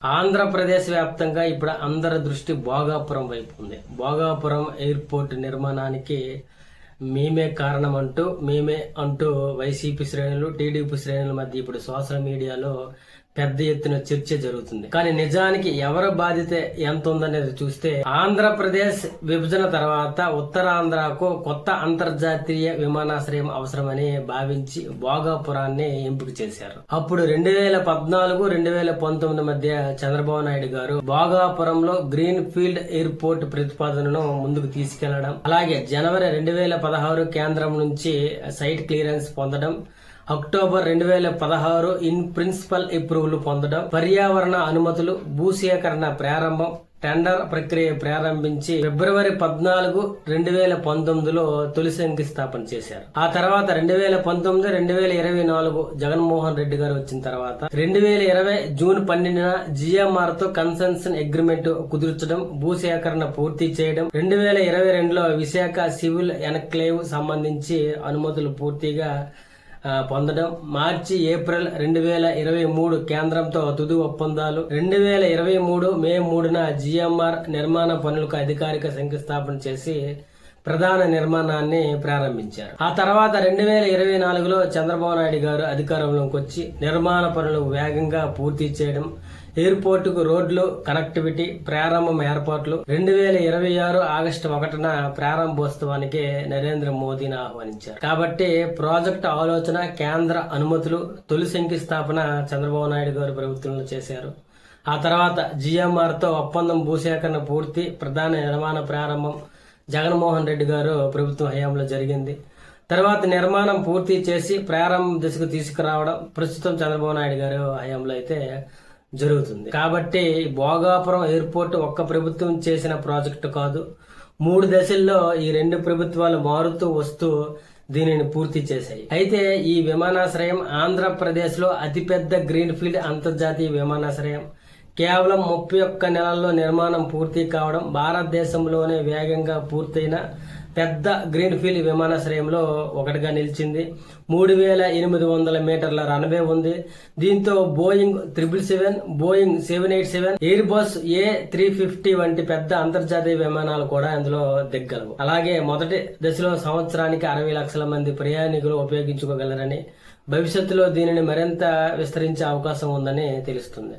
ఆంధ్రప్రదేశ్ వ్యాప్తంగా ఇప్పుడు అందరి దృష్టి భోగాపురం వైపు ఉంది. భోగాపురం ఎయిర్పోర్ట్ నిర్మాణానికి మేమే అంటూ వైసీపీ శ్రేణులు, టీడీపీ శ్రేణుల మధ్య ఇప్పుడు సోషల్ మీడియాలో పెద్ద ఎత్తున చర్చ జరుగుతుంది. కానీ నిజానికి ఎవరి బాధ్యత ఎంత ఉందనేది చూస్తే, ఆంధ్రప్రదేశ్ విభజన తర్వాత ఉత్తరాంధ్రకు కొత్త అంతర్జాతీయ విమానాశ్రయం అవసరమని భావించి భోగాపురాన్ని ఎంపిక చేశారు. అప్పుడు 2014, 2019 మధ్య చంద్రబాబు నాయుడు గారు భోగాపురంలో గ్రీన్ ఫీల్డ్ ఎయిర్పోర్ట్ ప్రతిపాదనను ముందుకు తీసుకెళ్లడం, అలాగే జనవరి 2016 కేంద్రం నుంచి సైట్ క్లియరెన్స్ పొందడం, అక్టోబర్ 2016 ఇన్ ప్రిన్సిపల్ అప్రూవల్ పొందడం, పర్యావరణ అనుమతులు, భూసేకరణ ప్రారంభం, టెండర్ ప్రక్రియ ప్రారంభించి ఫిబ్రవరి 14, 2019లో తొలి శంకుస్థాపన చేశారు. ఆ తర్వాత 2019, 2024 జగన్మోహన్ రెడ్డి గారు వచ్చిన తర్వాత 2020 జూన్ 12న జిఎంఆర్ తో కన్సెన్షన్ అగ్రిమెంట్ కుదుర్చడం, భూసేకరణ పూర్తి చేయడం, 2022లో విశాఖ సివిల్ ఎన్క్లేవ్ సంబంధించి అనుమతులు పూర్తిగా పొందడం, మార్చి, ఏప్రిల్ 2023 కేంద్రంతో తుది ఒప్పందాలు, 2023 మే 3న జిఎంఆర్ నిర్మాణ పనులకు అధికారిక శంకుస్థాపన చేసి ప్రధాన నిర్మాణాన్ని ప్రారంభించారు. ఆ తర్వాత 2024లో చంద్రబాబు నాయుడు గారు అధికారంలోకి వచ్చి నిర్మాణ పనులు వేగంగా పూర్తి చేయడం, ఎయిర్పోర్టుకు రోడ్లు, కనెక్టివిటీ, ప్రారంభం ఏర్పాట్లు, 2026 ఆగస్టు 1న ప్రారంభోత్సవానికి నరేంద్ర మోదీని ఆహ్వానించారు. కాబట్టి ప్రాజెక్టు ఆలోచన, కేంద్ర అనుమతులు, తొలి శంకుస్థాపన చంద్రబాబు నాయుడు గారు ప్రభుత్వంలో చేశారు. ఆ తర్వాత జిఎంఆర్ తో ఒప్పందం, భూసేకరణ పూర్తి, ప్రధాన నిర్మాణ ప్రారంభం జగన్మోహన్ రెడ్డి గారు ప్రభుత్వం హయాంలో జరిగింది. తర్వాత నిర్మాణం పూర్తి చేసి ప్రారంభం దశకు తీసుకురావడం ప్రస్తుతం చంద్రబాబు నాయుడు గారు హయాంలో అయితే జరుగుతుంది. కాబట్టి భోగాపురం ఎయిర్పోర్ట్ ఒక్క ప్రభుత్వం చేసిన ప్రాజెక్టు కాదు, 3 దశల్లో ఈ 2 ప్రభుత్వాలు మారుతూ వస్తూ దీనిని పూర్తి చేశాయి. అయితే ఈ విమానాశ్రయం ఆంధ్రప్రదేశ్ లో అతిపెద్ద గ్రీన్ ఫీల్డ్ అంతర్జాతీయ విమానాశ్రయం. కేవలం 31 నెలల్లో నిర్మాణం పూర్తి కావడం, భారతదేశంలోనే వేగంగా పూర్తయిన పెద్ద గ్రీన్ ఫీల్డ్ విమానాశ్రయంలో ఒకటిగా నిలిచింది. 3800 మీటర్ల రన్వే ఉంది. దీంతో Boeing 777, Boeing 787, air bus A350 వంటి పెద్ద అంతర్జాతీయ విమానాలు కూడా ఇందులో దిగ్గలవు. అలాగే మొదటి దశలో సంవత్సరానికి 60 లక్షల మంది ప్రయాణికులు ఉపయోగించుకోగలరని, భవిష్యత్తులో దీనిని మరింత విస్తరించే అవకాశం ఉందని తెలుస్తుంది.